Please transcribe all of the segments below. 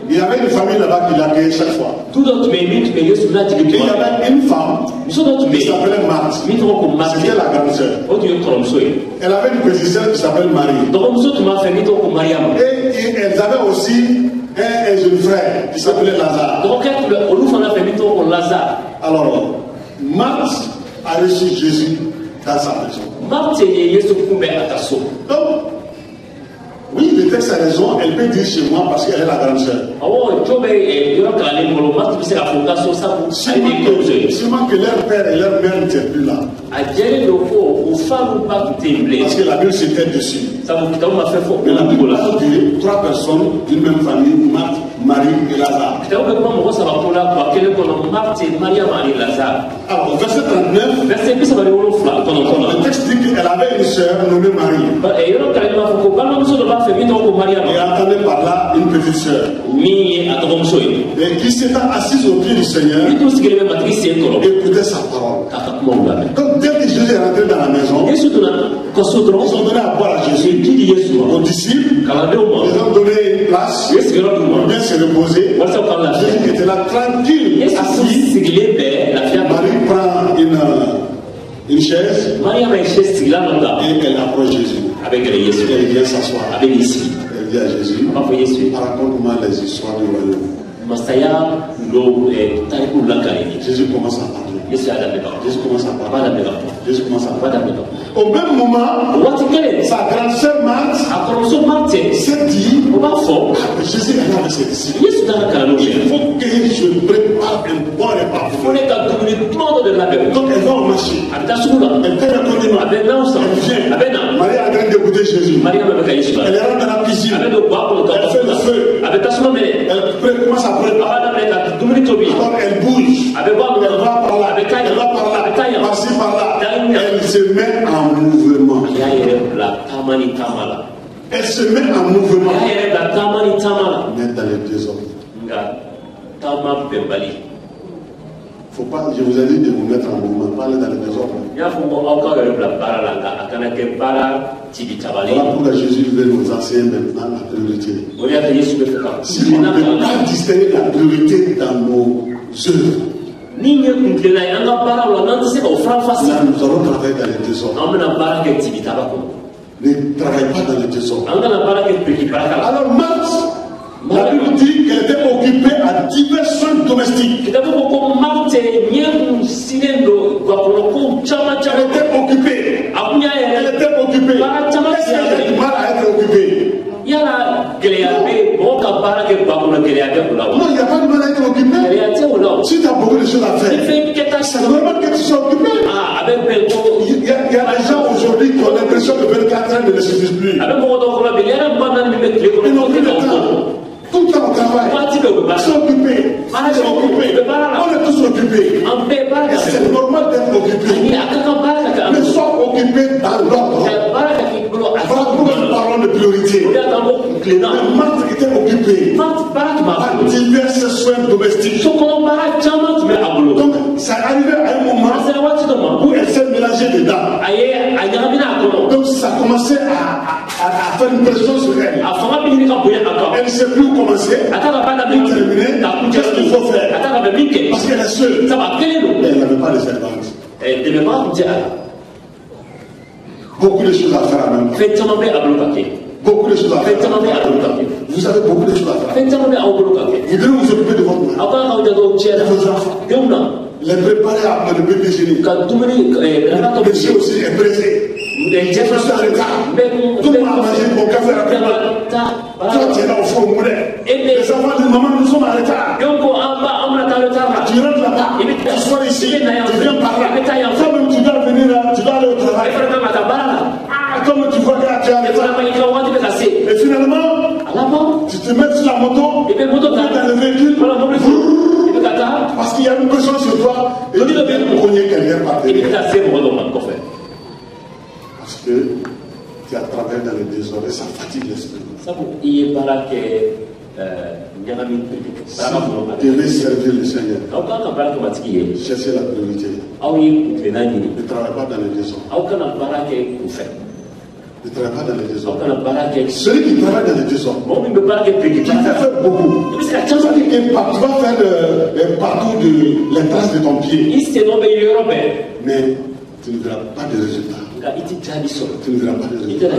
Il y avait une famille là-bas qui l'accueillait chaque fois. Et il y avait une femme qui s'appelait Marthe. C'était la grande sœur. Elle avait une petite sœur qui s'appelle Marie. Et elles avaient aussi un jeune frère qui s'appelait Lazare. Alors, Marthe a reçu Jésus dans sa maison. Donc, oui, le texte a raison, elle peut dire chez moi parce qu'elle est la grande sœur. Sûrement que leur père et leur mère n'étaient plus là. Parce que la Bible s'était dessus. Mais la Bible parle de 3 personnes d'une même famille, Marthe, Marie et Lazare. Alors, verset 39, le texte dit qu'elle avait une sœur nommée Marie. Et entendait par là une petite sœur. Et qui s'étant assise au pied du Seigneur, écoutait sa parole. Donc, dès que Jésus est rentré dans la maison, ils ont donné à boire à Jésus, aux disciples, ils ont donné une place, pour bien se reposer. Jésus était là tranquille, assis. Marie prend une chaise et elle approche Jésus. Elle vient s'asseoir. Elle dit à Jésus, raconte-moi les histoires du royaume. Jésus commence à parler. Jésus commence à parler. Au même moment, sa grande sœur Marthe s'est dit, Jésus est là avec ses disciples. Il faut que je prépare un bon repas. Donc elle va au marché. Elle fait le condiment. Elle vient. Marie est en train d'écouter Jésus. Elle rentre dans la cuisine. Elle fait le feu. Elle commence à préparer. Alors elle bouge. Elle va par là. Par-ci, par-là. Elle se met en mouvement. Elle se met en mouvement. Mais dans les désordres. Faut pas, je vous ai dit de vous mettre en mouvement, pas aller dans les désordres. Voilà pourquoi Jésus veut nous enseigner maintenant la priorité. Si on ne peut pas distinguer la priorité dans nos œuvres, là, nous allons travailler dans les désordres. Ne travaille pas dans les désordres. Alors Marthe, la Bible dit qu'elle était occupée à divers soins domestiques. Elle était occupée. Est-ce qu'elle a du mal à être occupée? Non, il n'y a pas de mal à être occupé. Si tu as beaucoup de choses à faire, c'est normal que tu sois occupé. Il y a des gens aujourd'hui qui ont l'impression que 24 heures ne les suffisent plus. Ils n'ont plus de temps. Tout le temps au travail. Ils sont occupés. On est tous occupés. Et c'est normal d'être occupé. Mais sois occupé dans l'ordre. Voilà pourquoi nous parlons de priorité. Marthe était occupée à divers soins domestiques. Donc ça arrivait à un moment où elle s'est mélangée dedans. Donc ça commençait à faire une pression sur elle. Elle ne sait plus où commencer, où terminer, qu'est-ce qu'il faut faire. Parce qu'elle est seule. Elle n'avait pas de servante. Beaucoup de choses à faire en même temps. Beaucoup de choses à faire. Vous avez beaucoup de choses à faire. Vous devez vous occuper de votre mari, de vos enfants, les préparer à le petit déjeuner. Le monsieur aussi est pressé. Je suis en retard. Tout le monde a mangé mon café rapidement. Toi, tu es là au fond au moulin. Les enfants disent, maman, nous sommes en retard. Tu rentres là-bas, tu sois ici, tu viens par là. Toi-même, tu dois venir là, tu dois aller au travail. Comme tu vois que là, tu es en retard. Et finalement, tu te mets sur la moto, tu es dans le véhicule, parce qu'il y a une pression sur toi, et tu viens cogner quelqu'un par derrière. Parce que tu as travaillé dans le désordre et ça fatigue l'esprit. Si tu devais servir le Seigneur, cherchez la priorité. Ne travaille pas dans le désordre. ne travaille pas dans les désordres. Celui qui travaille dans les désordres, qui fait beaucoup, c'est-à-dire que tu vas faire le parcours de les traces de ton pied, mais tu ne verras pas de résultats. Tu ne verras pas de résultats.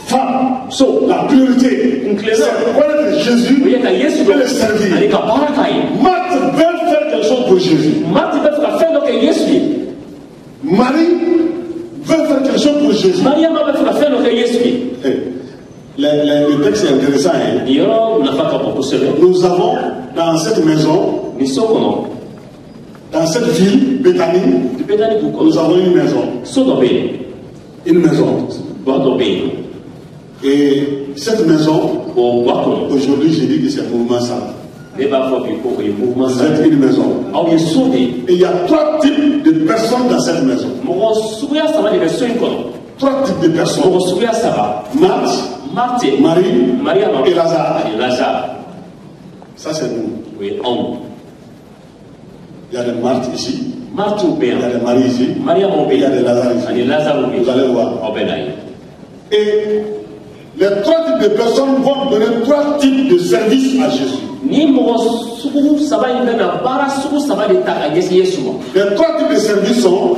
Femme, la priorité, c'est connaître Jésus et le servir. Marthe veut faire quelque chose pour Jésus. Marie veut faire quelque chose pour Jésus. Le texte est intéressant. Hein? Nous avons dans cette maison, dans cette ville, Béthanie, nous avons une maison. Une maison. Et cette maison, aujourd'hui, j'ai dit que c'est un mouvement ça. Vous êtes une maison. Et il y a 3 types de personnes dans cette maison. 3 types de personnes. Marthe, Marie et Lazare. Ça c'est nous. Il y a des Marthe ici. Il y a des Marie ici. Il y a des Lazare ici. Vous allez voir. Et les 3 types de personnes vont donner 3 types de services à Jésus. Les 3 types de services sont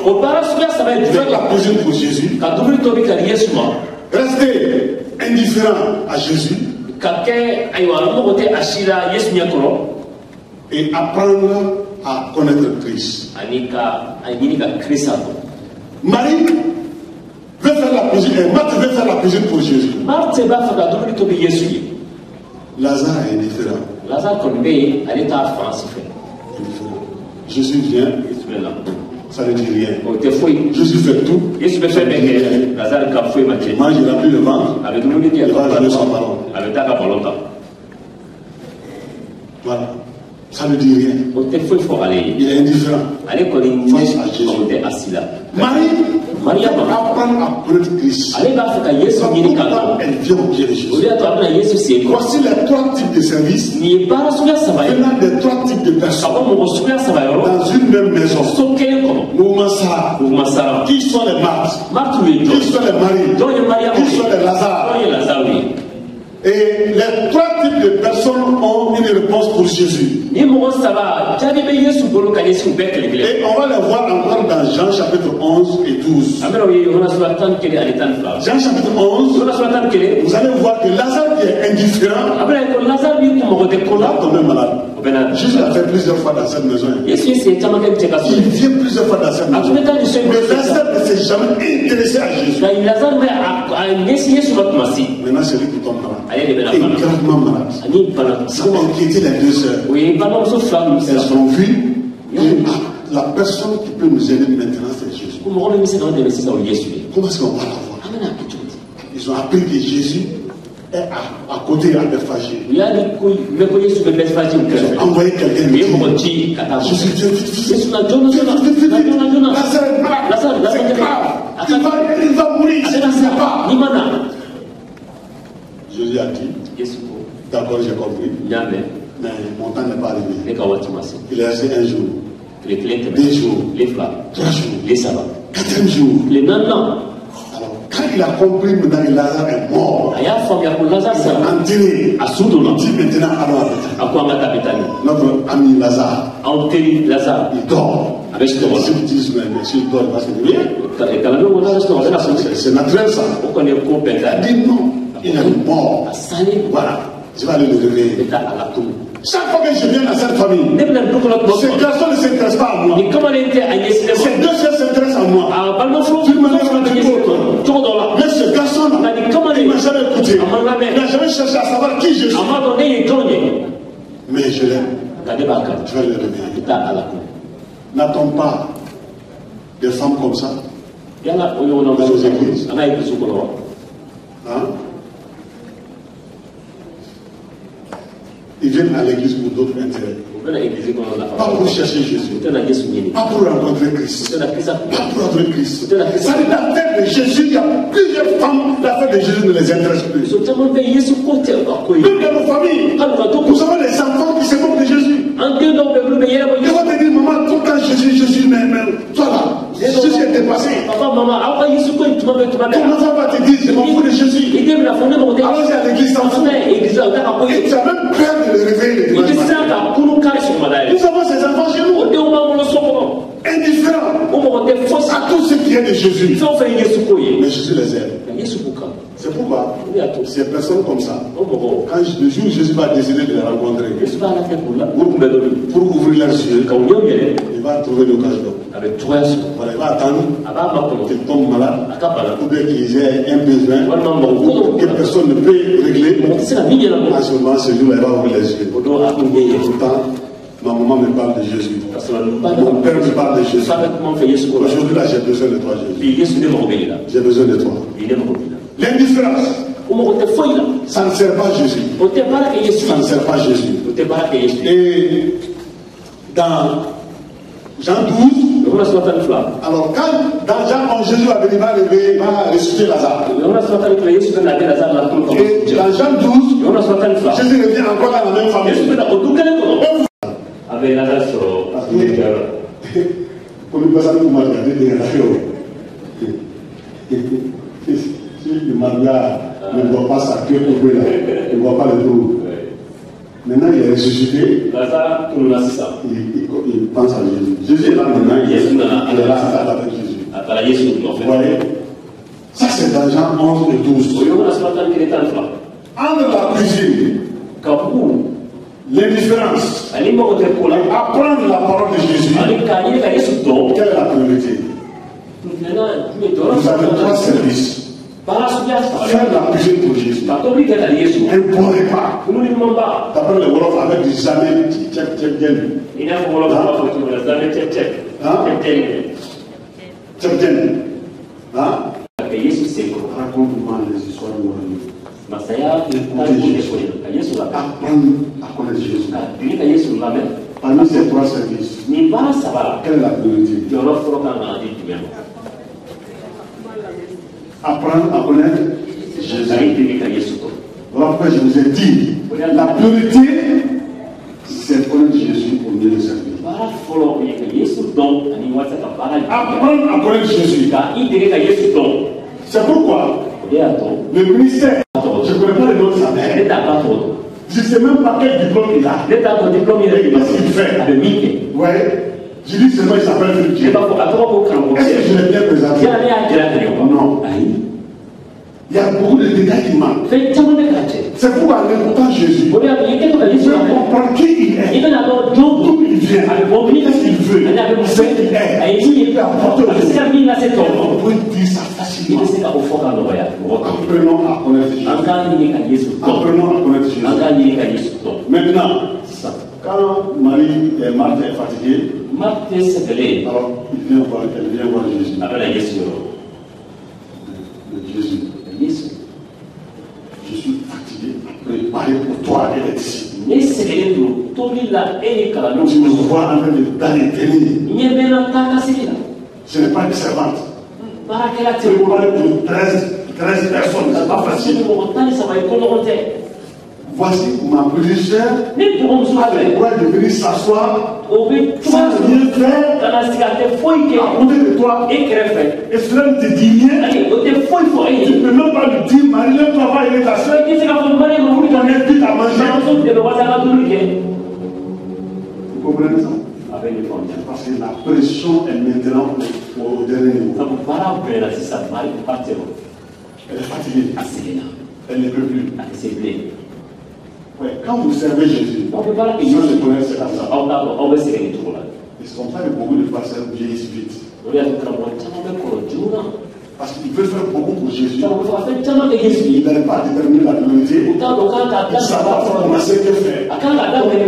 faire la cuisine pour Jésus, rester indifférent à Jésus et apprendre à connaître Christ. Marie veut faire la cuisine, et Marthe veut faire la cuisine pour Jésus. Lazare est indifférent. Jésus vient, ça ne dit rien. Jésus fait tout. Il mange, il remplit le ventre, il va jouer son ballon. Voilà. Ça ne dit rien. Il est indifférent face à Jésus. Marie apprendre à connaître Christ. Elle vient au pied de Jésus. Voici les 3 types de services venant des 3 types de personnes dans une même maison. Mouvement Sarah. Qui sont les Marthe? Qui sont les Marie? Qui sont les Lazare? Et les 3 types de personnes ont une réponse pour Jésus. Et on va les voir encore dans Jean chapitre 11 et 12. Jean chapitre 11, vous allez voir que Lazare qui est indifférent là tombé malade. Jésus l'a fait plusieurs fois dans cette maison. Il vient plusieurs fois dans cette maison. Mais Lazare ne s'est jamais intéressé à Jésus. Maintenant c'est lui qui tombe malade. Et gravement malade. Ça va inquiéter les 2 sœurs. Elles sont vues. La personne qui peut nous aider maintenant, c'est Jésus. Comment est-ce qu'on va l'avoir? Ils ont appris que Jésus est à côté à Bethphagée. Ils ont envoyé quelqu'un dire Jésus, il va mourir. Jésus a dit, d'accord, j'ai compris. Mais mon temps n'est pas arrivé. Il est resté 1 jour, 2 jours, 3 jours, 4e jour. Alors, quand il a compris maintenant que Lazare est mort, il a enterré. Il dit maintenant allons à Bethanie. Notre ami Lazare, il dort. Avec ce qu'on dit, mais s'il dort, il va se réveiller. C'est naturel ça. Il dit non, il est mort. Voilà. Je vais aller le réveiller. Chaque fois que je viens dans cette famille, ce garçon ne s'intéresse pas à moi. Ces 2 sœurs s'intéressent à moi. Mais ce garçon-là, il ne m'a jamais écouté. Il n'a jamais cherché à savoir qui je suis. Mais je l'aime. Je vais le réveiller. N'attends pas des femmes comme ça dans nos églises. Hein? Ils viennent à l'église pour d'autres intérêts. Pas pour chercher Jésus. Pas pour rencontrer Christ. Pas pour rencontrer Christ. Ça veut dire l'affaire de Jésus, il y a plusieurs femmes, l'affaire de Jésus ne les intéresse plus. Même dans nos familles, nous avons des enfants qui se moquent de Jésus. Ils vont te dire, maman, tout le temps Jésus, mais toi là, Jésus est dépassé. papa, maman, comment ça va te dire, je m'en fous de Jésus? Alors j'ai à l'église sans fou. Et tu as même peur de le réveiller. Nous avons ces enfants chez nous. Indifférents à tout ce qui est de Jésus. Mais Jésus les aime. C'est pourquoi ces personnes comme ça, quand le jour où Jésus va décider de les rencontrer, pour ouvrir leurs yeux, il va trouver l'occasion. Voilà, il va attendre qu'ils tombent malades, ou bien qu'ils aient un besoin que personne ne peut régler. À ce moment, ce jour-là, il va ouvrir les yeux. Pourtant, ma maman me parle de Jésus. Mon père me parle de Jésus. Aujourd'hui, là, j'ai besoin de toi, Jésus. J'ai besoin de toi. L'indifférence, ça ne sert pas Jésus. Ça ne sert pas Jésus. Et dans Jean 12, alors quand dans Jean 11, Jésus va venir, va ressusciter Lazare. Et dans Jean 12, Jésus revient encore dans la même famille. Avec Lazare si le mariage ne voit pas sa queue au là, il ne voit pas le trou. Maintenant, il est ressuscité. Il pense à Jésus. Jésus est là maintenant. Il est là avec Jésus. Vous voyez? Ça, c'est dans Jean 11 et 12. Entre la cuisine, l'indifférence, apprendre la parole de Jésus, quelle est la priorité? Vous avez trois services. Faire la cuisine pour Jésus. Un bon repas. D'après le Wolof avec du jamais, tchèp raconte-moi les histoires de mon Jésus. Apprendre à connaître Jésus. Parmi ces trois services, quelle est la priorité? Apprendre à connaître Jésus. Voilà pourquoi je vous ai dit, la priorité, c'est de connaître Jésus pour mieux le servir. Apprendre à connaître Jésus. C'est pourquoi le ministère, je ne connais pas le nom de sa mère. Je ne sais même pas quel diplôme il a. Qu'est-ce qu'il fait? Ouais. Je dis seulement il s'appelle Philippe. Est-ce que je l'ai bien présenté? Non. Il y a beaucoup de détails qui manquent. C'est pourquoi en écoutant Jésus, vous comprendre qui il est, d'où il vient, qu'est-ce qu'il veut, ce qu'il est, il peut apporter au monde. On peut dire ça facilement. Apprenons à connaître Jésus. Apprenons à connaître Jésus. Maintenant, quand Marie et Marthe est fatiguée, alors elle vient voir Jésus. Jésus. Je suis fatigué, préparé pour toi et les disciples. Tu me vois en train d'aller tenir. Ce n'est pas une servante. Préparé pour 13 personnes, ce n'est pas facile. Voici ma petite chère, elle pourrait venir s'asseoir sans rien faire à côté de toi. Et cela ne te dit rien. Tu ne peux même pas lui dire, Marie, lève-toi, va aider ta soeur. Pour qu'on invite à manger. Vous comprenez ça? Parce que la pression est maintenant au dernier niveau. Elle est fatiguée. Elle ne peut plus. Ouais, quand vous servez Jésus, on se connaît, c'est comme ça. Ils sont pas beaucoup de pasteurs vieillissent vite. Parce qu'ils veulent faire beaucoup pour Jésus. Ils n'arrivent pas à déterminer la priorité. Ils ne savent pas comment c'est que faire.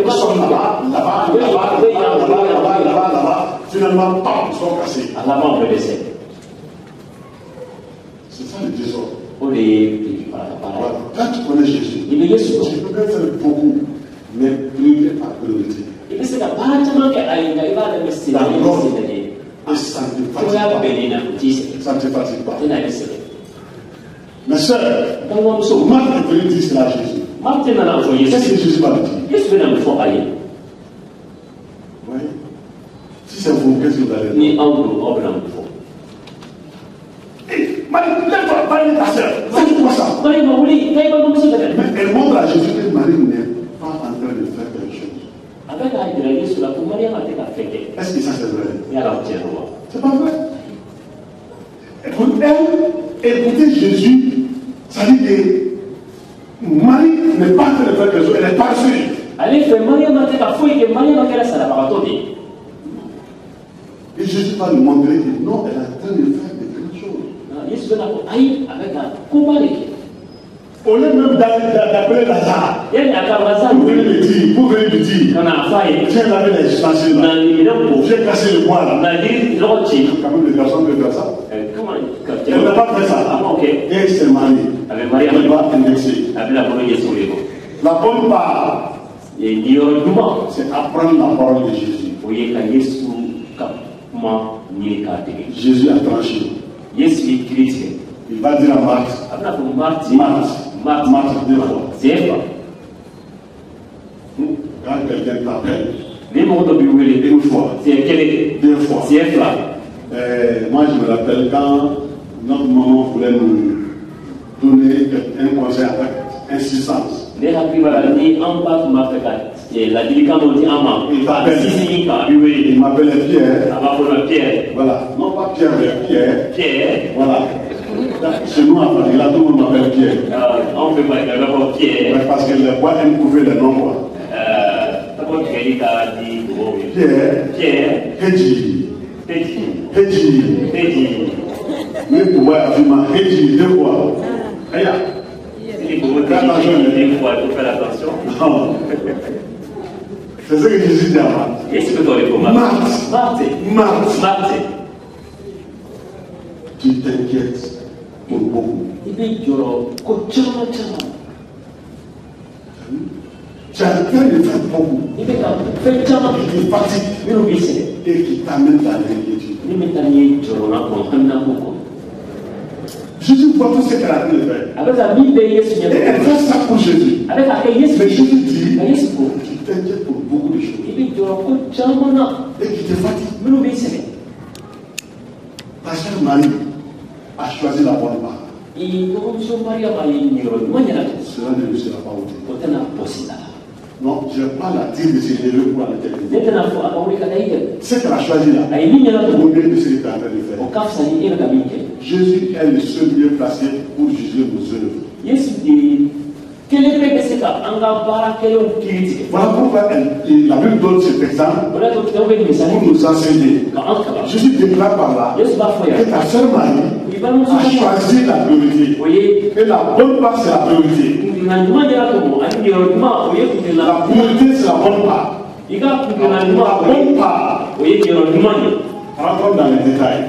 Ils sont là-bas. Finalement, ils sont cassés. C'est ça le désordre. Quand tu connais Jésus, tu peux bien faire beaucoup, mais priorité par priorité. D'abord, ça ne te fatigue pas. Mes soeurs, Marc est venu dire cela à Jésus. Qu'est-ce que Jésus va lui dire? Oui. Si c'est vous, qu'est-ce que vous allez dire? Marie, lève-toi, Marie, ta soeur. C'est quoi ça? Mais elle montre à Jésus que Marie n'est pas en train de faire quelque chose. Est-ce que ça c'est vrai? C'est pas vrai. Écoutez Jésus, ça dit que Marie n'est pas en train de faire quelque chose, elle est paresseuse. Et Jésus va lui montrer que non, elle est en train de faire quelque chose. Au lieu même d'appeler Lazare, vous venez lui dire, j'ai lavé les ustensiles là, j'ai cassé le bois là. Quand même les personnes peuvent faire ça. Elle n'a pas fait ça. Et c'est Marie. Elle va indexer. La bonne part, c'est apprendre la parole de Jésus. Jésus a tranché. Il va dire à Marthe, Marthe, deux fois. Quand quelqu'un t'appelle, une fois, deux fois. Moi je me rappelle quand notre maman voulait nous donner un conseil avec insistance. Il m'appelle Pierre. Voilà. Non pas Pierre, mais Pierre. Voilà. Chez nous, à Paris, là, tout le monde m'appelle Pierre. On peut pas Pierre. Parce que les bois aiment couvrir les noms, quoi. Pierre. Hedji. Mais pour voir, Hedji, deux fois. Regarde. Il faut faire attention. C'est ce que Jésus dit à Marthe. Tu t'inquiètes pour beaucoup. Tu es en train de faire beaucoup. Qui te fatigue et qui t'amène à l'inquiétude. Jésus voit tout ce qu'elle a pu faire. Et elle fait ça pour Jésus. Mais Jésus dit, tu t'inquiètes pour beaucoup de choses. Et qui te fatigue. Ta chère Marie a choisi la bonne part. Cela ne lui sera pas ôté. Non, je n'ai pas la dire de s'élever pour la l'éternité. Ce qu'elle a choisi là, au milieu de ce qu'elle est en train de faire. Jésus est le seul lieu placé pour juger nos œuvres. Voilà pourquoi la Bible donne cet exemple pour nous enseigner. Jésus déclare par là que ta sœur Marie a choisi la priorité. Et la bonne part, c'est la priorité. La priorité, c'est la bonne part. La bonne part. Rentrons dans les détails.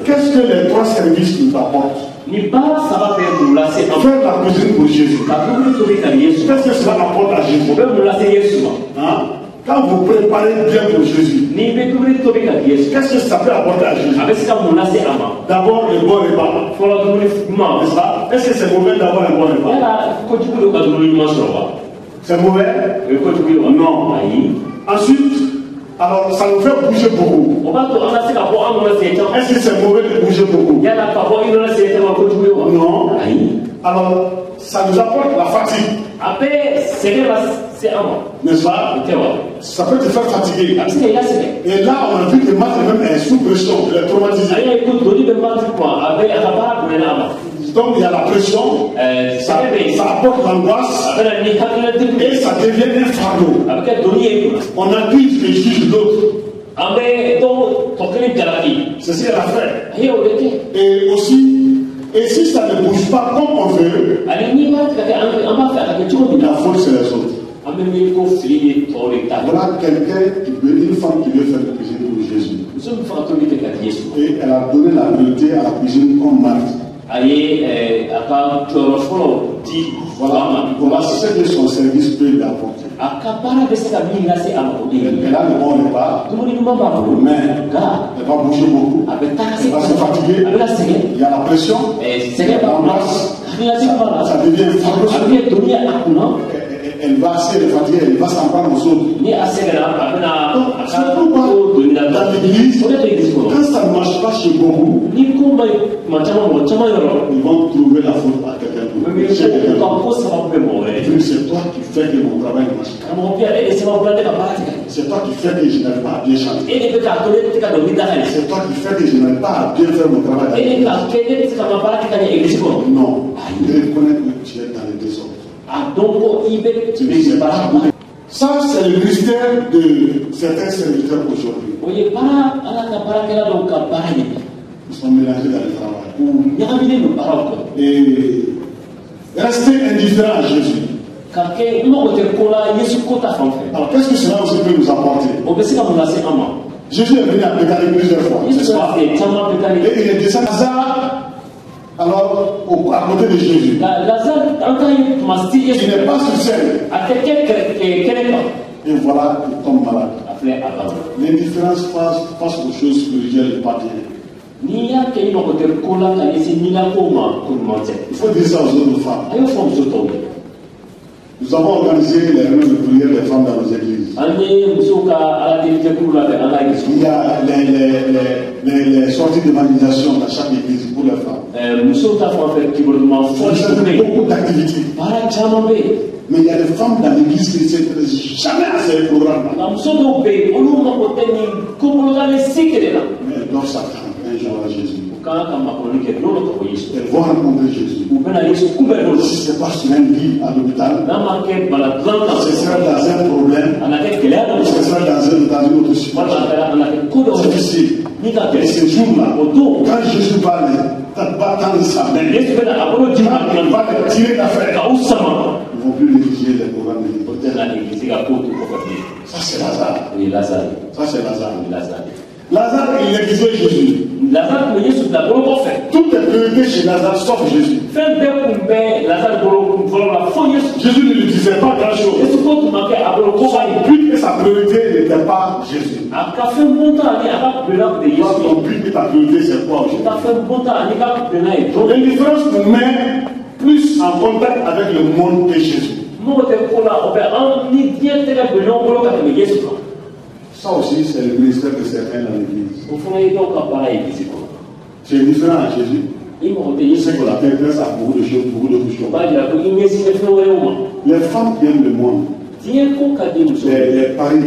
Qu'est-ce que les trois services nous apportent? Faire la cuisine pour Jésus. Qu'est-ce que cela apporte à Jésus? Hein? Quand vous préparez bien pour Jésus, qu'est-ce que ça peut apporter à Jésus? D'abord le bon repas. N'est-ce pas? Est-ce que c'est mauvais d'avoir un bon repas? C'est mauvais? Non. Ensuite, alors ça nous fait bouger beaucoup. Est-ce que c'est mauvais de bouger beaucoup? Non. Alors ça nous apporte la fatigue. N'est-ce pas? Ça peut te faire fatiguer. Et là on a vu que Marthe même est sous pression, elle est traumatisée. Donc il y a la pression, ça apporte l'angoisse et ça devient un fardeau. On accuse les juges de l'autre. Ceci est l'affaire. Et aussi, et si ça ne bouge pas comme on veut, la faute c'est les autres. Voilà quelqu'un une femme qui veut faire la cuisine pour Jésus. Et elle a donné la priorité à la cuisine comme Marthe. Voilà ce que son service peut lui apporter. Elle a le bon repas, mais elle va bouger beaucoup, elle va se fatiguer, il y a la pression, l'angoisse, ça devient un fardeau. Elle va se fatiguer, elle va s'en prendre aux autres. Donc, c'est pourquoi dans l'église, quand ça ne marche pas chez beaucoup, ils vont trouver la faute à quelqu'un d'autre. C'est toi qui fais que mon travail ne marche pas. C'est toi qui fais que je n'arrive pas à bien chanter. C'est toi qui fais que je n'arrive pas à bien faire mon travail. Non, il reconnaît que tu es dans les désordres. Ça, c'est le mystère de certains serviteurs aujourd'hui. Ils sont mélangés dans le travail. Et rester indifférent à Jésus. Alors, qu'est-ce que cela aussi peut nous apporter? Jésus est venu à Béthanie plusieurs fois. Et il est descendu alors à côté de Jésus. Il n'est pas sur scène. Et voilà, il tombe malade. L'indifférence face aux choses spirituelles n'est pas bien. Il faut dire ça aux autres femmes. Nous avons organisé les réunions de prière des femmes dans nos églises. Il y a les sorties d'évangélisation dans chaque église pour les femmes. Nous avons beaucoup d'activités. Mais il y a des femmes dans l'église qui ne s'intéressent jamais à ces programmes-là. Mais elles doivent s'attendre un jour à Jésus. Elles vont rencontrer Jésus. Si ce n'est pas sur un lit à l'hôpital, ce sera dans un problème, ce sera dans une autre situation. C'est difficile. Et ce jour-là, quand Jésus va tendre sa main, il va tirer l'affaire. Ils ne vont plus négliger les programmes de l'église. Ça, c'est Lazare. Ça, c'est Lazare. Lazare, il négligeait Jésus. Toutes les priorités chez Lazare sauf Jésus. Jésus ne lui disait pas grand-chose. Son but et sa priorité n'était pas Jésus. Toi, ton but et ta priorité, c'est quoi aujourd'hui? L'indifférence nous met plus en contact avec le monde que Jésus. Ça aussi, c'est le ministère de certains dans l'église. C'est différent à Jésus. C'est qu'on s'intéresse à beaucoup de choses, beaucoup d'autres choses. Les femmes qui aiment le monde, les paris,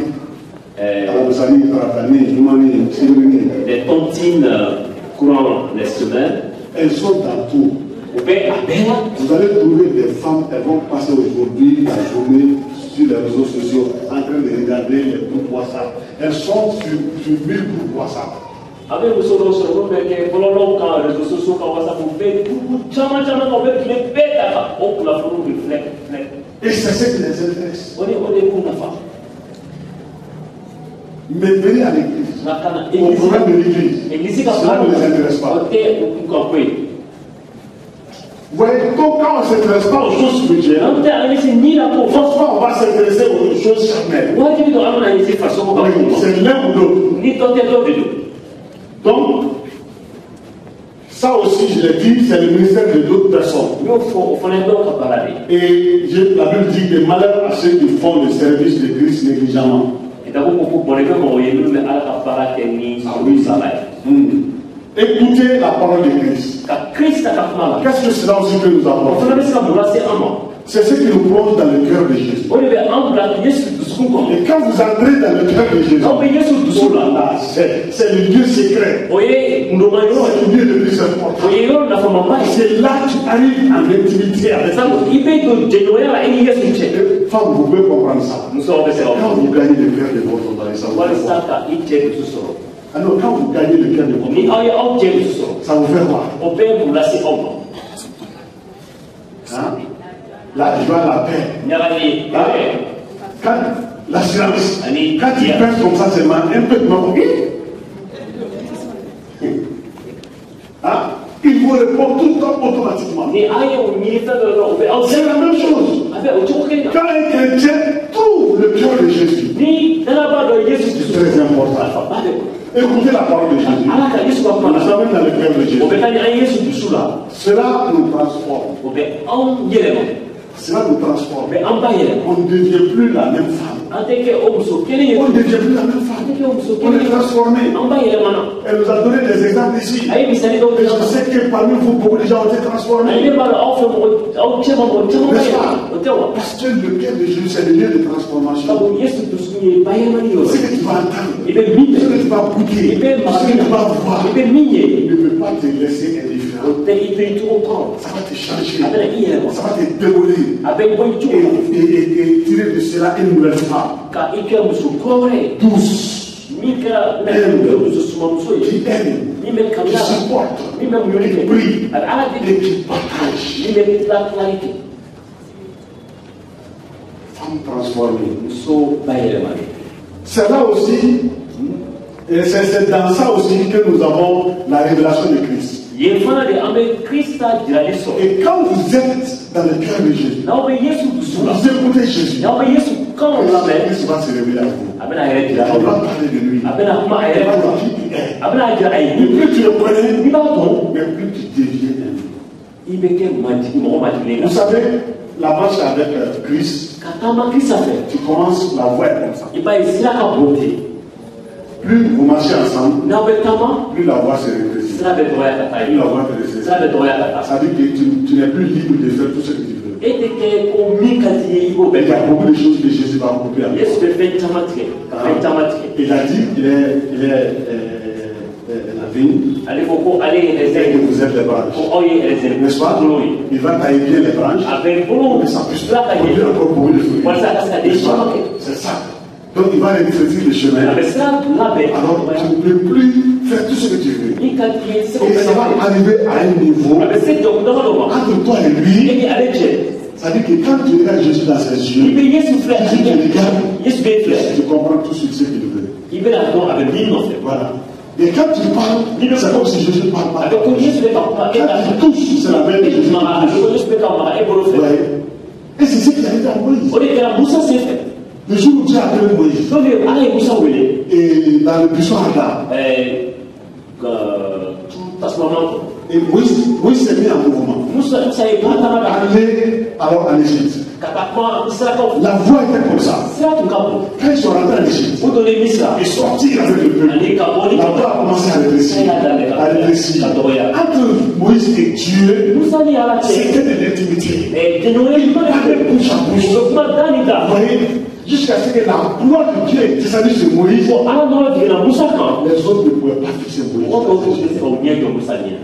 les tontines courant les semaines, elles sont dans tout. Vous allez trouver des femmes, elles vont passer aujourd'hui la journée sur les réseaux sociaux en train de regarder les groupes WhatsApp. Elles sont sur 1000 groupes WhatsApp. Et c'est ce qui les intéresse. Mais venez à l'église. Au programme de l'église, cela ne les intéresse pas. Vous voyez, quand on ne s'intéresse pas aux choses spirituelles, forcément on va s'intéresser aux choses charnelles. C'est l'un ou l'autre. Donc, ça aussi, je l'ai dit, c'est le ministère de d'autres personnes. Et la Bible dit que malheur à ceux qui font le service de Christ négligemment. Écoutez la parole de Christ. Qu'est-ce que cela aussi peut nous apporter? C'est ce qui nous plonge dans le cœur de Jésus. Et quand vous entrez dans le cœur de Jésus, c'est le Dieu secret. C'est le Dieu le plus important. C'est là que tu arrives en intimité avec lui. Femme, vous pouvez comprendre ça. Quand vous gagnez le cœur de votre mari, ça vous fait quoi? Alors quand vous gagnez le cœur de votre mari, ça vous fait quoi? Hein? La joie, la paix. Quand l'assurance, quand tu penses comme ça seulement, un peu de il vous répond tout le temps automatiquement. C'est la même chose. Quand un chrétien trouve le cœur de Jésus, c'est très important. Écoutez la parole de Jésus. Nous sommes dans le cœur de Jésus. Cela nous transforme. Cela nous transforme. On ne devient plus la même femme. On ne devient plus la même femme. On est transformé. Elle nous a donné des exemples ici. Et je sais que parmi vous, beaucoup de gens ont été transformés. N'est-ce pas? Parce que le cœur de Jésus, c'est le lieu de transformation. Ce que tu vas entendre, ce que tu vas goûter, ce que tu vas voir, ne peut pas te laisser indifférent. Ça va te changer, ça va te dévoler et tirer de cela une nouvelle femme. Douce, qui aime, qui supporte, qui prie et qui partage. Femme transformée. C'est là aussi, et c'est dans ça aussi que nous avons la révélation de Christ. Et quand vous êtes dans le cœur de Jésus, vous écoutez Jésus, Christ va se révéler à vous. On va parler de lui. On va dire qui il est. Et plus tu le connais, mais plus tu deviens un. Vous savez, la marche avec Christ, tu commences, la voie comme ça. Plus vous marchez ensemble, plus la voie se rétrécit. Plus la voie te rétrécit. Ça veut dire que tu n'es plus libre de faire tout ce que tu veux. Il y a beaucoup de choses que Jésus va couper avec toi. Il a dit qu'il est la vigne et que vous êtes les branches. N'est-ce pas? Il va tailler bien les branches pour que ça puisse produire encore beaucoup de fruits. C'est ça. Donc il va rétrécir le chemin. Alors tu ne peux plus faire tout ce que tu veux. Et ça va arriver à un niveau entre toi et lui. Ça veut dire que quand tu regardes Jésus dans ses yeux, tu comprends tout ce qu'il veut. Voilà. Et quand tu parles, c'est comme si Jésus ne parle pas. Quand tu touches, c'est la même Jésus. Et c'est ce qui a été à Moïse. Le jour où Dieu a appelé Moïse, et dans le buisson Adam, et Moïse s'est mis en mouvement. Aller alors en Égypte. La voie était comme ça. Quand ils sont rentrés en Égypte, ils sortirent avec le peuple. La voie a commencé à rétrécir. Entre Moïse et Dieu, c'était de l'intimité. Il parlait bouche à bouche. Vous voyez, jusqu'à ce que la gloire de Dieu est descendue sur Moïse, les autres ne pouvaient pas fixer Moïse.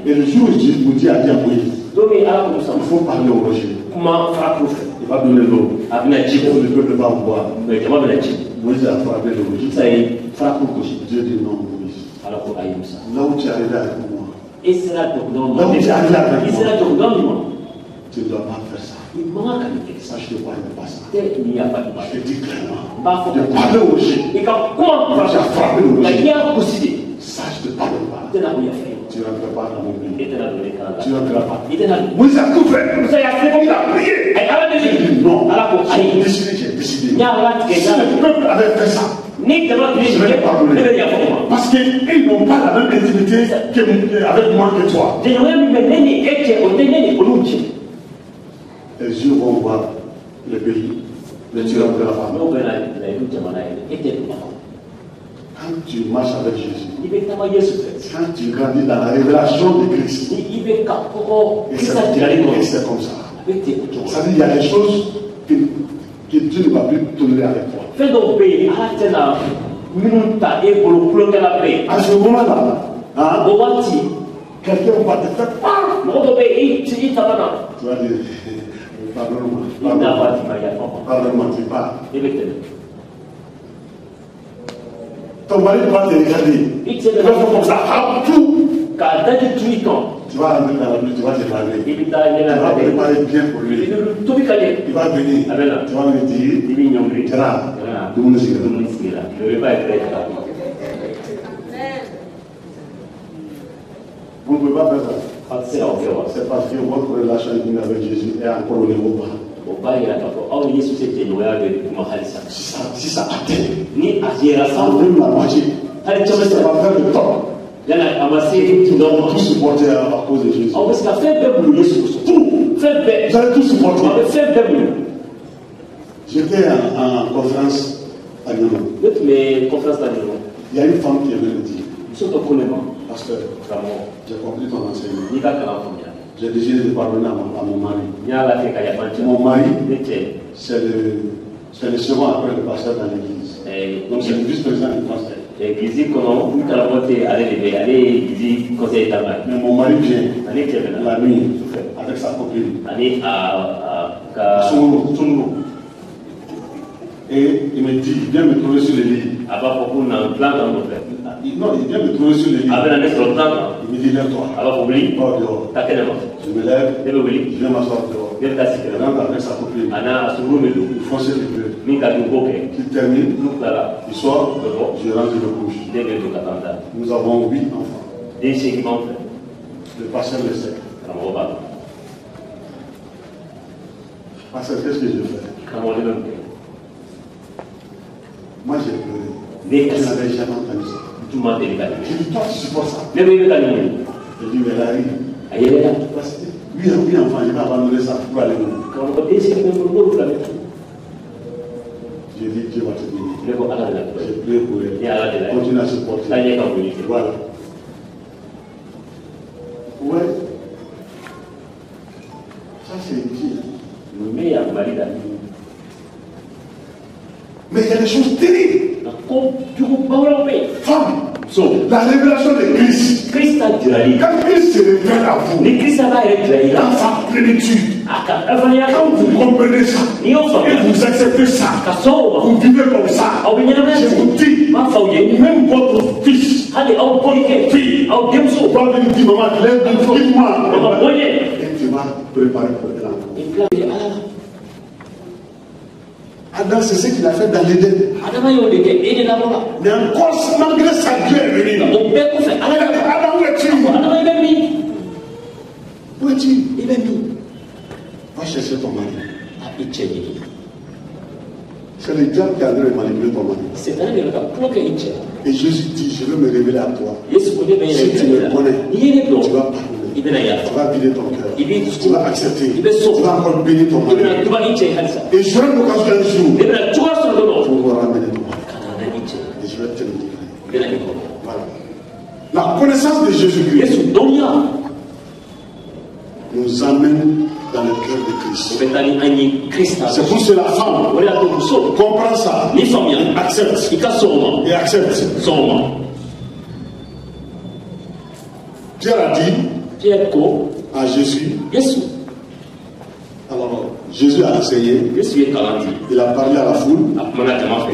Et le jour où Dieu a dit à Moïse, il faut parler au rocher. Il va donner l'eau. Le peuple va boire. Moïse a frappé le rocher. Dieu dit non, Moïse. Là où tu es arrivé avec moi, là où tu es arrivé avec moi, tu ne dois pas faire ça. Ça, je ne te parle pas ça. Je te dis clairement. De parler au rocher. Tu as frappé le rocher. Ça, je ne te parle pas. Tu ne rentres pas dans mon pays. Tu ne rentres pas. Moïse a tout fait. Il a prié. Non. J'ai décidé. Si le peuple avait fait ça, je vais les pardonner. Parce qu'ils n'ont pas la même intimité avec moi que toi. Les yeux vont voir le pays, mais tu rentreras pas. Quand tu marches avec Jésus, quand tu grandis dans la révélation de Christ, et c'est comme ça. Ça veut dire qu'il y a des choses que Dieu ne va plus tolérer avec toi. À ce moment-là, quelqu'un va te faire part. Tu vas dire, pardonne-moi, tu parles. Ton mari va te regarder. Il va faire comme ça, tout. Tu vas rentrer dans la nuit, tu vas te laver. Tu vas préparer bien pour lui. Il va venir. Tu vas lui dire, vous ne pouvez pas faire ça. C'est parce que votre relation avec Jésus est encore au niveau bas. Si ça atteint, ça même la moitié. Ça va faire le temps. Tout supporter à cause de Jésus. Vous allez tout supporter. J'étais en conférence à Lyon. Il y a une femme qui est venue me dire, pasteur, j'ai compris ton enseignement. J'ai décidé de pardonner à mon mari. Mon mari, c'est le second après le pasteur dans l'église. Donc c'est le vice-président du pasteur. Mais mon mari vient la nuit avec sa copine. Et il me dit, viens me trouver sur le lit. Non, il vient me trouver sur le lit. Il me dit, lève-toi. Pas dehors. Je me lève, je viens m'asseoir dehors. Il rentre avec sa copine. Il fonce les deux. Il termine, il sort, je rentre, je me couche. Nous avons 8 enfants. Le pasteur le sait. Pasteur, qu'est-ce que je fais? Moi j'ai pleuré. Je n'avais jamais entendu ça. J'ai dit, toi tu supportes ça. J'ai dit, mais Larry, oui, enfant, je vais abandonner ça pour aller où? J'ai dit, Dieu va te bénir. J'ai prié pour elle. Continue à supporter. Voilà. Ouais. Ça c'est Dieu. Mais il y a des choses terribles. Femme, la révélation de Christ. Quand Christ se révèle à vous, dans sa plénitude, quand vous comprenez ça, et vous acceptez ça, vous vivez comme ça, je vous dis, même votre fils, votre fille, va venir dire, maman, lève-moi, et tu vas préparer pour elle. Adam, c'est ce qu'il a fait dans l'Éden. Mais encore, malgré sa Dieu est venu. Adam, où es-tu? Où es-tu? Va chercher ton mari. C'est le diable qui a de manipuler ton mari. Et Jésus dit, je veux me révéler à toi. Si tu me connais, tu vas pardonner. Tu vas vider ton cœur. Tu vas accepter. Tu vas encore bénir ton mari. Et je vais l'occasion un jour pour vous ramener ton mari. Et je vais te le dire. Voilà. La connaissance de Jésus-Christ nous amène dans le cœur de Christ. C'est pour cela la femme comprend ça, accepte et accepte. Pierre a dit à Jésus. Alors Jésus a enseigné, il a parlé à la foule,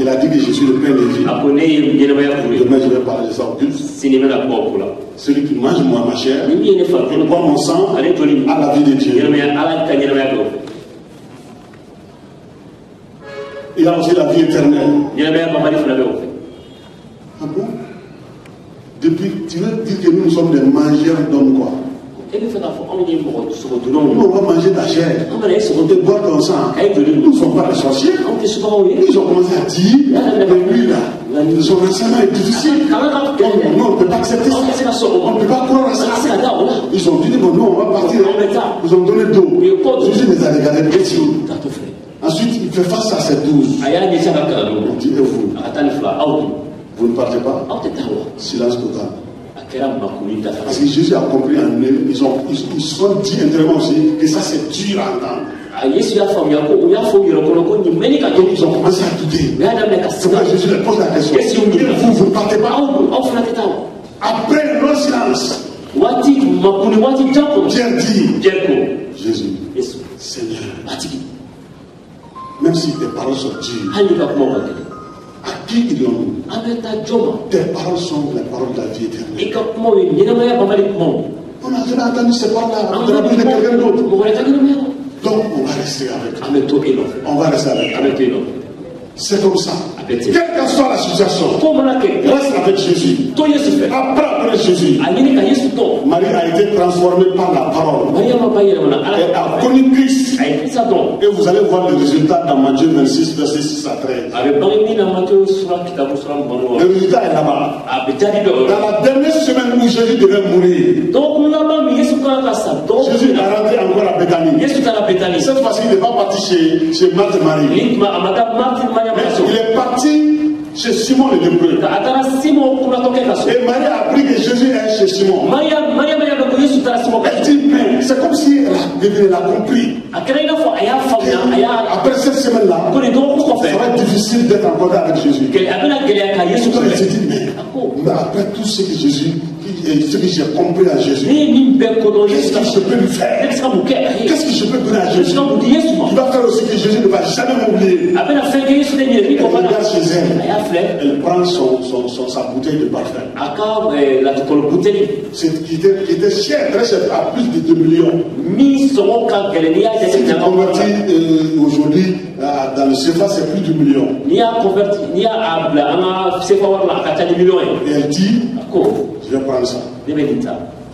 il a dit que je suis le pain de vie. Demain je vais parler de ça au culte. Celui qui mange moi ma chair et boit mon sang a la vie de Dieu. Il a aussi la vie éternelle. Ah bon? Depuis, tu veux dire que nous sommes des mangeurs d'hommes quoi? Nous on va manger ta chair, on te boit ton sang. Nous ne sommes pas des sorciers. Ils ont commencé à dire, mais lui là, son enseignement est difficile. Non, on ne peut pas accepter ça. On ne peut pas croire à ça. Ils ont dit, bon, nous on va partir. Ils ont donné d'eau. Jésus les a regardés. Ensuite, il fait face à ces 12. Il dit, et vous ne partez pas. Silence total. Parce que Jésus a compris en eux, ils se sont dit intérieurement aussi que ça c'est dur à entendre. Donc ils ont commencé à douter. C'est pourquoi Jésus leur pose la question. Vous ne partez pas. Après un long silence, Pierre dit, Jésus, Seigneur, même si tes paroles sont dures, à qui irons-nous? Tes paroles sont les paroles de la vie éternelle. On a jamais entendu ces paroles-là de la bouche de quelqu'un d'autre. Donc on va rester avec eux. On va rester avec eux. C'est comme ça. Quelle que soit la situation, reste avec Jésus. Après Jésus, Marie a été transformée par la parole. Elle a connu Christ. Et vous allez voir le résultat dans Matthieu 26, verset 6 à 13. Le résultat est là-bas. Dans la dernière semaine où Jésus devait mourir, Jésus est rentré encore à Béthanie. Cette fois-ci, il n'est pas parti chez Marthe et Marie. Il est parti chez Simon le Lépreux. Et Marie a appris que Jésus est chez Simon. Elle dit, mais c'est comme si elle a compris. Après cette semaine-là, ça va être difficile d'être en contact avec Jésus. Donc elle s'est dit, mais après tout ce que Jésus, ce que j'ai compris à Jésus, qu'est-ce que je peux lui faire? Qu'est-ce que je peux donner à Jésus? Il va faire aussi que Jésus ne va jamais m'oublier. Elle regarde chez elle, elle prend sa bouteille de parfum. Qui était cher, très cher, à plus de 2 millions. Si tu convertis aujourd'hui dans le CFA, c'est plus de 2 millions. Et elle dit, je vais prendre ça. Je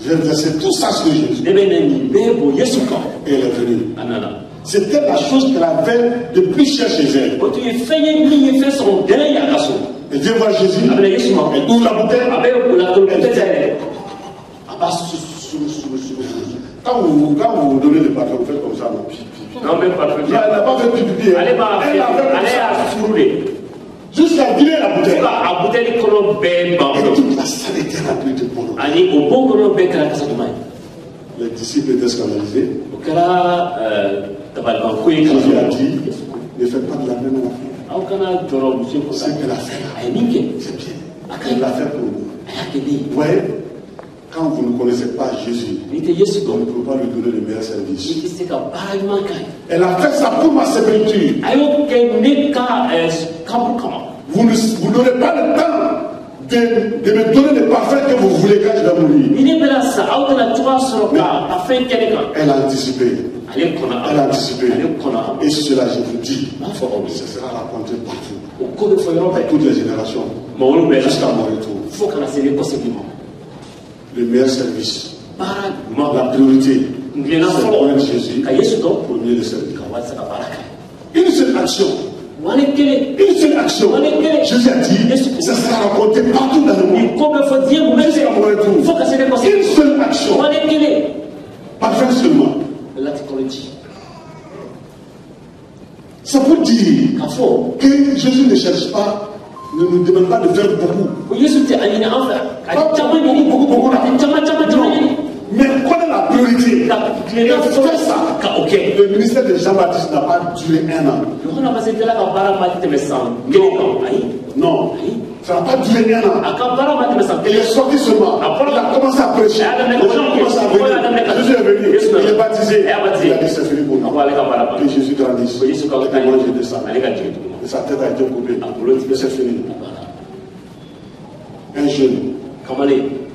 vais verser tout ça sur Jésus. Et elle est venue. C'était la chose qu'elle avait de plus cher chez elle. Elle vient voir Jésus. Elle ouvre la bouteille. Quand vous donnez le parfum, vous faites comme ça. Non, même parfum. Elle n'a pas fait pipi. Elle a fait jusqu'à vider la bouteille. Et toute la salle était remplie de boulot. Les disciples étaient scandalisés. Jésus a dit, ne faites pas de la même affaire. Ce qu'elle a fait là, c'est bien. Elle l'a fait pour nous. Vous voyez, quand vous ne connaissez pas Jésus, vous ne pouvez pas lui donner le meilleur service. Elle a fait ça pour ma sépulture. Vous n'aurez pas le temps de me donner le parfum que vous voulez quand je vais mourir. Elle a anticipé. Elle a anticipé. Et cela, je vous dis, ce sera raconté partout. Dans toutes les générations. Jusqu'à mon retour. Le meilleur service. La priorité. C'est de connaître Jésus. Pour mieux le servir. Une seule action. Une seule action. Jésus a dit, ça sera raconté partout dans le monde. Jusqu'à mon retour. Une seule action. Parfait seulement. Ça peut dire que Jésus ne cherche pas, ne nous demande pas de faire beaucoup. Mais connaît la priorité. Et faire ça. Le ministère de Jean-Baptiste n'a pas duré 1 an. Non. Ça n'a pas duré 1 an. Il est sorti seulement. Il a commencé à prêcher. Les gens ont commencé à venir. Jésus est venu. Il est baptisé. Il a dit c'est fini pour nous. Que Jésus grandisse. Et que moi je descends. Et sa tête a été coupée. C'est fini. Un jeune.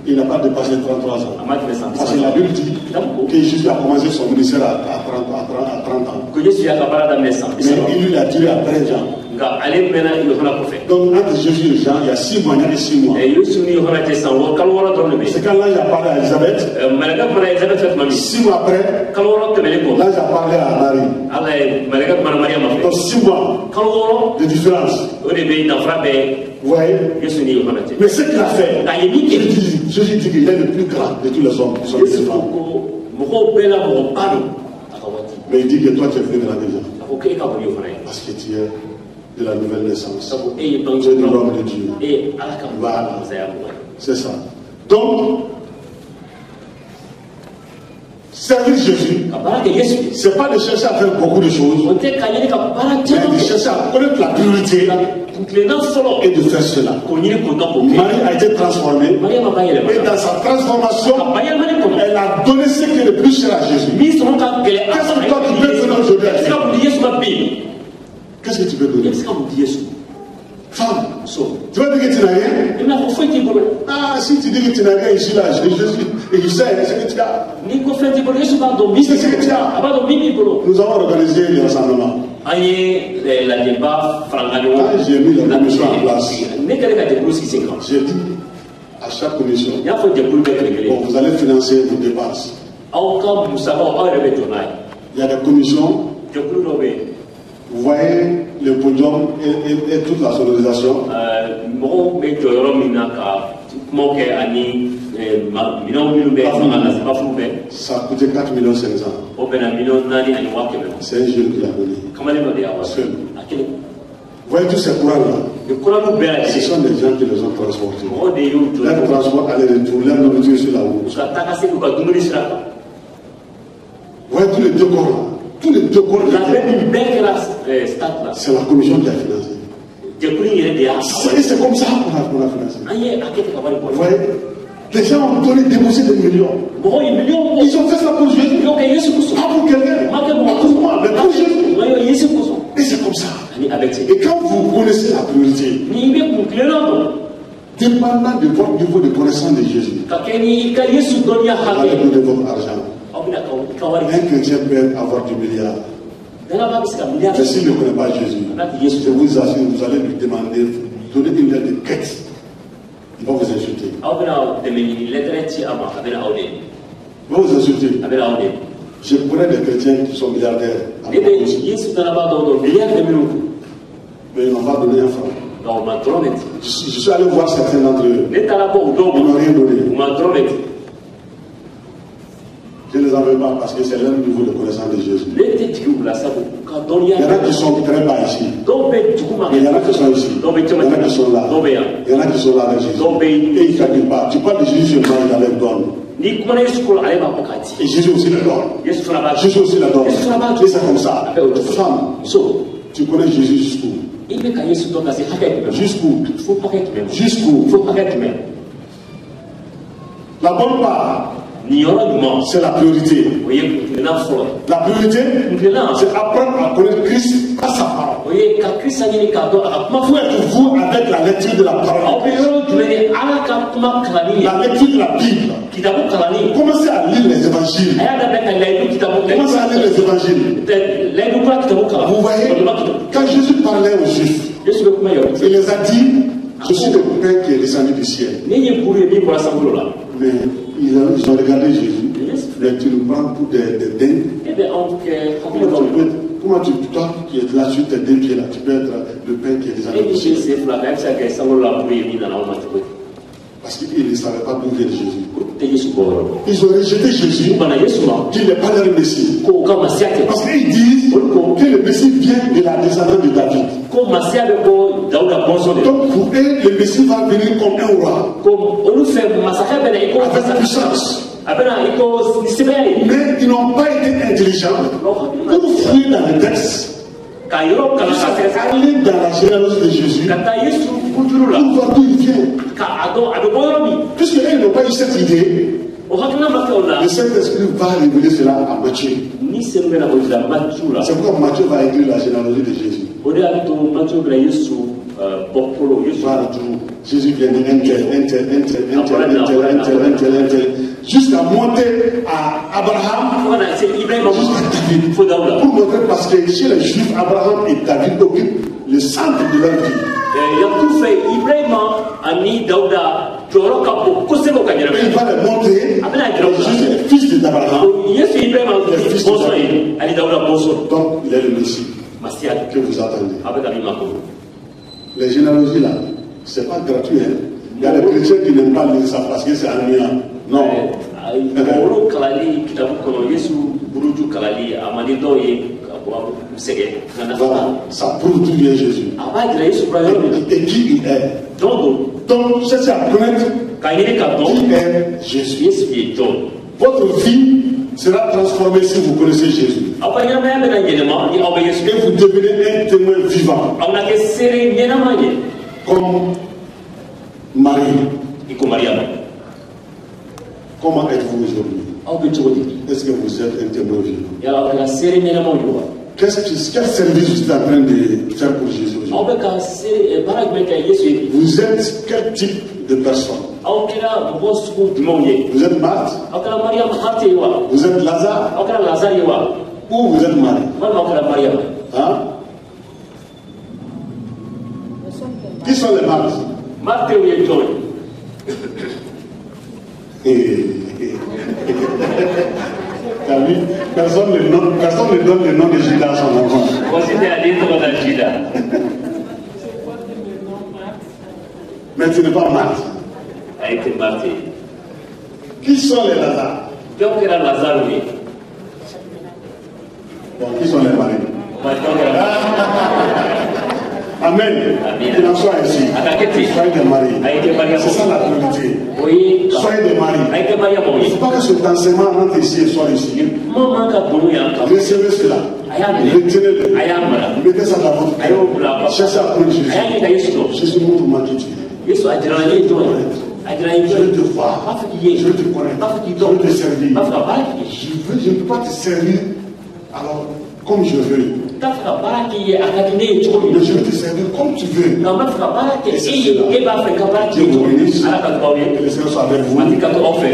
Il n'a pas dépassé 33 ans. Parce que la Bible dit que Jésus a commencé son ministère à 30 ans. Mais il lui a duré après Jean. Donc entre Jésus et Jean, il y a 6 mois, il y a 6 mois. C'est quand l'ange a parlé à Elisabeth. 6 mois après, l'ange a parlé à Marie. Donc 6 mois de différence. Vous voyez? Mais ce qu'il a fait, Jésus dit qu'il est le plus grand de tous les hommes qui sont des femmes. Mais il dit que toi tu es venu de la déjà. Parce que tu es de la nouvelle naissance. Tu es de l'homme de Dieu. Voilà. C'est ça. Donc, servir Jésus, c'est pas de chercher à faire beaucoup de choses, mais de chercher à connaître la priorité et de faire cela. Marie a été transformée, et dans sa transformation, elle a donné ce qui est le plus cher à Jésus. Qu'est-ce que toi tu peux donner aujourd'hui à Jésus? Qu'est-ce que tu peux donner? Femme, tu vas dire que tu n'as rien? Ah, si tu dis que tu n'as rien ici, là, Jésus, et je sais ce que tu as. C'est ce que tu as. Nous avons organisé les rassemblements. Quand j'ai mis la commission en place, j'ai dit à chaque commission, bon, vous allez financer vos dépenses. Il y a des commissions. Vous voyez le podium et toute la sonorisation. Ça a coûté 4,5 millions. C'est un jeune qui l'a donné. Seul. Vous voyez tous ces courants-là. Ce sont des gens qui les ont transportés. Leur transport aller-retour, leur nourriture sur la route. Vous voyez tous les décors là. Tous les décors là. C'est la commission qui a financé. Et c'est comme ça qu'on a financé. Vous voyez, les gens ont donné, déboursé des millions. Ils ont fait ça pour Jésus. Pas pour quelqu'un. Pas pour moi, mais pour Jésus. Et c'est comme ça. Et quand vous connaissez la priorité, dépendant de votre niveau de connaissance de Jésus, avec de votre argent, un chrétien peut avoir du milliard. Mais s'il ne connaît pas Jésus, je vous assure, vous allez lui demander, donner une lettre de quête. Il va vous insulter. Il va vous insulter. Je connais des chrétiens qui sont milliardaires. Mais ils n'ont pas donné un franc. Je suis allé voir certains d'entre eux. Ils n'ont rien donné. Je ne les en veux pas parce que c'est leur niveau de connaissance de Jésus. Il y en a qui sont très bas ici. Mais il y en a qui sont ici. Il y en a qui sont là. Il y en a qui sont là avec Jésus. Et ils ne calculent pas. Tu parles de Jésus seulement, il leur donne. Et Jésus aussi le donne. Jésus aussi le donne. Et c'est comme ça. Femme, tu connais Jésus jusqu'où? Jusqu'où? La bonne part, c'est la priorité. La priorité, c'est apprendre à connaître Christ à sa parole. Il faut être vous avec la lecture de la parole. La lecture de la Bible. Commencez à lire les évangiles. Commencez à lire les évangiles. Vous voyez, quand Jésus parlait aux Juifs, il les a dit, je suis le pain qui est descendu du ciel. Mais ils ont regardé Jésus. Mais tu nous prends pour des dingues. Comment tu, toi qui es là sur tes deux pieds là, tu peux être le pain qui est descendu du ciel? Parce qu'ils ne savaient pas d'où vient Jésus. Ils ont rejeté Jésus, qui n'est pas leur Messie. Parce qu'ils disent que le Messie vient de la descendance de David. Donc pour eux, le Messie va venir comme un roi. Avec puissance. Mais ils n'ont pas été intelligents pour fouiller dans les textes. Aller dans la généalogie de Jésus pour voir d'où il vient. Puisqu'ils n'ont pas eu cette idée, le Saint-Esprit va révéler cela à Matthieu. C'est pourquoi Matthieu va écrire la généalogie de Jésus. Jésus vient de jusqu'à monter à Abraham, jusqu'à David. Pour montrer, parce que chez les Juifs, Abraham et David occupent le centre de leur vie. Il va les montrer. Jésus est fils d'Abraham. Donc il est le Messie que vous attendez. Les généalogies là, c'est pas gratuit. Hein? Il y a des chrétiens qui n'aiment pas lire ça parce que c'est ennuyant. Non. Voilà, ça prouve d'où vient Jésus. Et qui il est. Donc, cherchez à connaître qui est Jésus. Votre vie sera transformée si vous connaissez Jésus. Et vous devenez un témoin vivant. Comme Marie. Comment êtes-vous aujourd'hui? Est-ce que vous êtes un témoin vivant? Quel service vous êtes en train de faire pour Jésus aujourd'hui? Vous êtes quel type de personne? Vous êtes Marthe? Vous êtes Lazare? Ou vous êtes Marie? Hein? Qui sont les Marthes? Personne ne donne le nom de Judas à son enfant. Mais tu n'es pas Marthe. Qui sont les Lazare? Bon, qui sont les Marie? Amen. Amen. Il en soit ainsi. Soyez des maris. C'est ça la priorité. Soyez des maris. Il ne faut pas que cet enseignement rentre ici et soit ici. Recevez cela. Retenez-le. Mettez ça dans votre cœur. Cherchez à connaître Jésus. Jésus montre ma qui tu es. Je vais te voir. Je vais te connaître. Je vais te servir. Je ne peux pas te servir alors comme je veux. Mais je vais te servir comme tu veux. Et c'est cela. Dieu vous bénisse. Que le Seigneur soit avec vous. Et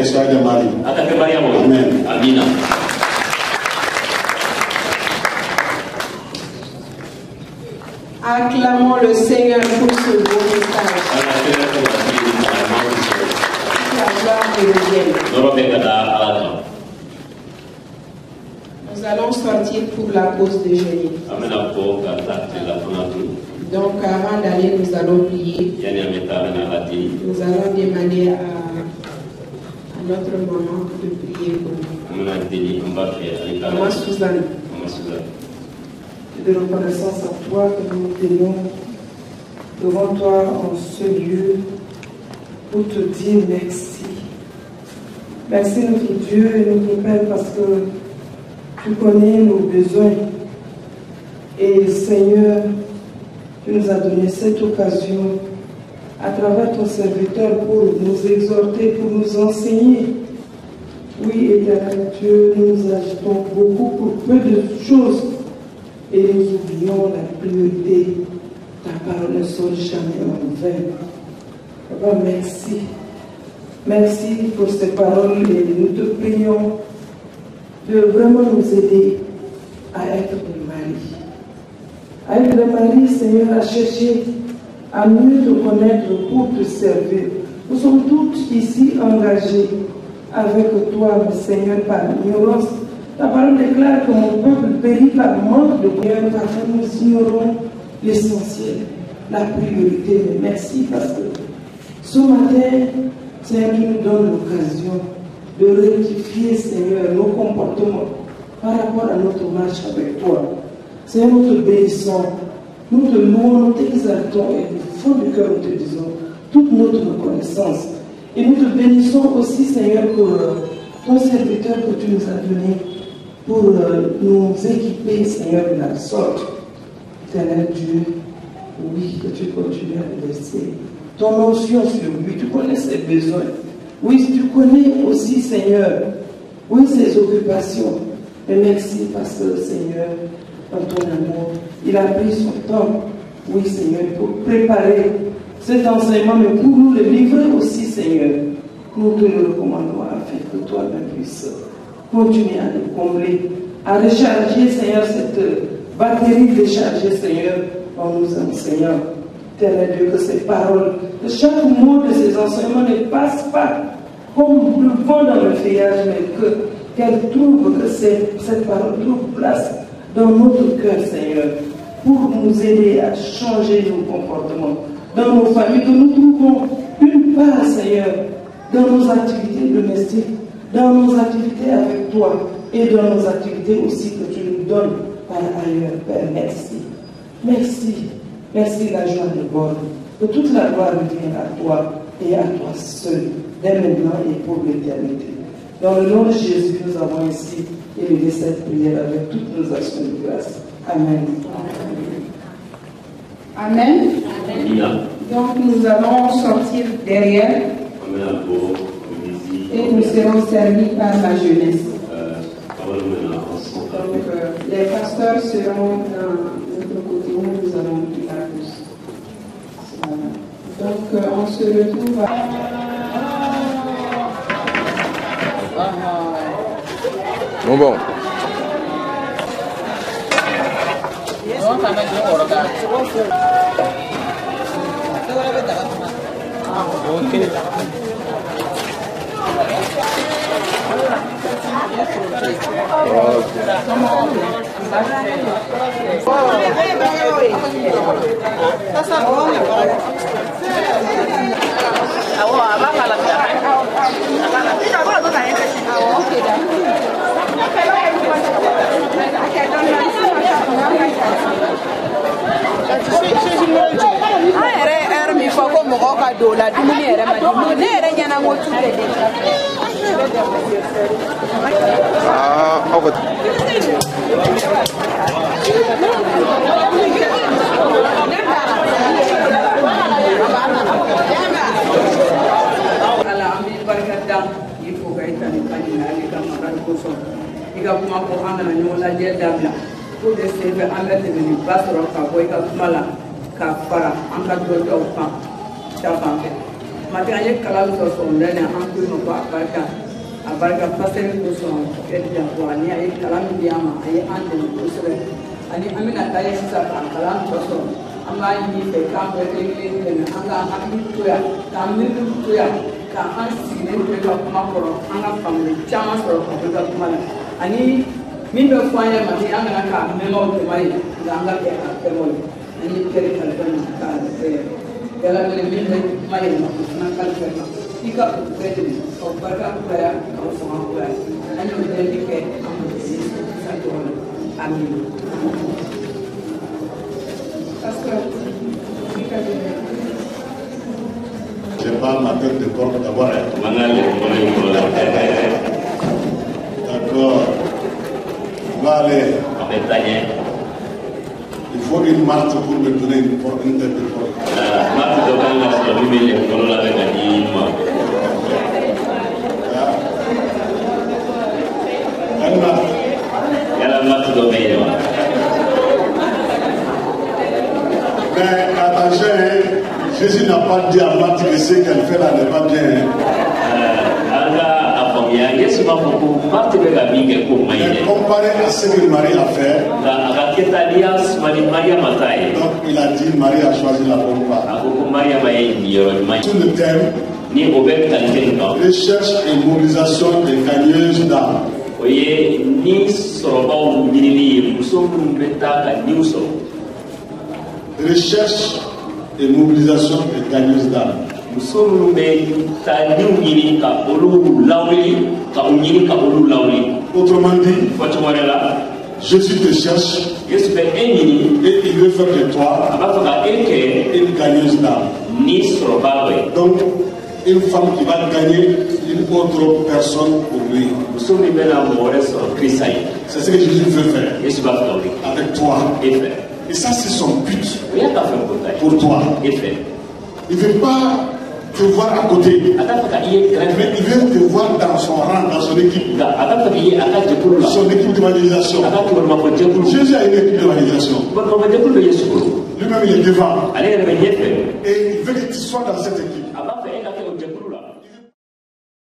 soyez des maris. Amen. Acclamons le Seigneur pour ce beau message. La gloire et le bien. Nous allons sortir pour la pause déjeuner. Donc avant d'aller, nous allons prier. Nous allons demander à notre maman de prier pour nous. Maman Suzanne. De reconnaissance à toi que nous tenons devant toi en ce lieu pour te dire merci. Merci notre Dieu et notre Père parce que tu connais nos besoins. Et Seigneur, tu nous as donné cette occasion à travers ton serviteur pour nous exhorter, pour nous enseigner. Oui, éternel Dieu, nous nous agitons beaucoup pour peu de choses. Et nous oublions la priorité. Ta parole ne sort jamais en vain. Papa, merci. Merci pour ces paroles et nous te prions de vraiment nous aider à être des maris. À être des maris, Seigneur, à chercher à mieux te connaître pour te servir. Nous sommes toutes ici engagées avec toi, Seigneur, par l'ignorance. Ta parole déclare que mon peuple périt par manque de prière, parce que nous ignorons l'essentiel, la priorité. Mais merci parce que ce matin, Seigneur, tu nous donnes l'occasion de rectifier, Seigneur, nos comportements par rapport à notre marche avec toi. Seigneur, nous te bénissons, nous te louons, nous t'exaltons et du fond du cœur nous te disons toute notre reconnaissance. Et nous te bénissons aussi, Seigneur, pour ton serviteur que tu nous as donné pour nous équiper, Seigneur, de la sorte. Éternel Dieu, oui, que tu continues à laisser ton onction sur lui. Tu connais ses besoins. Oui, tu connais aussi, Seigneur, oui, ses occupations. Mais merci parce que, Seigneur, dans ton amour, il a pris son temps, oui, Seigneur, pour préparer cet enseignement, mais pour nous le livrer aussi, Seigneur. Nous te le recommandons afin que toi-même puisses continuer à nous combler, à recharger, Seigneur, cette batterie déchargée, Seigneur, en nous enseignant. Tel Dieu, que ces paroles, que chaque mot de ces enseignements ne passe pas comme le vent dans le feuillage, mais qu'elle trouve, que cette parole trouve place dans notre cœur, Seigneur, pour nous aider à changer nos comportements dans nos familles, que nous trouvons une part, Seigneur, dans nos activités domestiques, dans nos activités avec toi et dans nos activités aussi que tu nous donnes par ailleurs, Père. Merci. Merci. Merci la joie de bord. Que toute la gloire revienne à toi et à toi seul, dès maintenant et pour l'éternité. Dans le nom de Jésus, nous avons ainsi élevé cette prière avec toutes nos actions de grâce. Amen. Amen. Amen. Donc nous allons sortir derrière. Et nous serons servis par la jeunesse. Donc les pasteurs seront dans notre côté où nous allons prier la plus. Donc on se retrouve à... Bon. J'ai pas ma tête de porte d'abord. D'accord. On va aller. Il faut une marque pour me donner une tête de porte. Mais attention, Jésus n'a pas dit à Marthe que ce qu'elle fait là n'est pas bien. Mais comparé à ce que Marie a fait, donc il a dit Marie a choisi la bonne part. Tout le thème, recherche et mobilisation des gagneuses d'âme. Recherche et mobilisation des gagneuses d'âme. Autrement dit, Jésus te cherche et il veut faire de toi une gagneuse d'âme. Donc, une femme qui va gagner une autre personne pour lui. C'est ce que Jésus veut faire avec toi. Et ça, c'est son but pour toi. Il ne veut pas te voir à côté, mais il veut te voir dans son rang, dans son équipe. Son équipe d'évangélisation. Jésus a une équipe d'évangélisation. Lui-même, il est devant. Et il veut que tu sois dans cette équipe.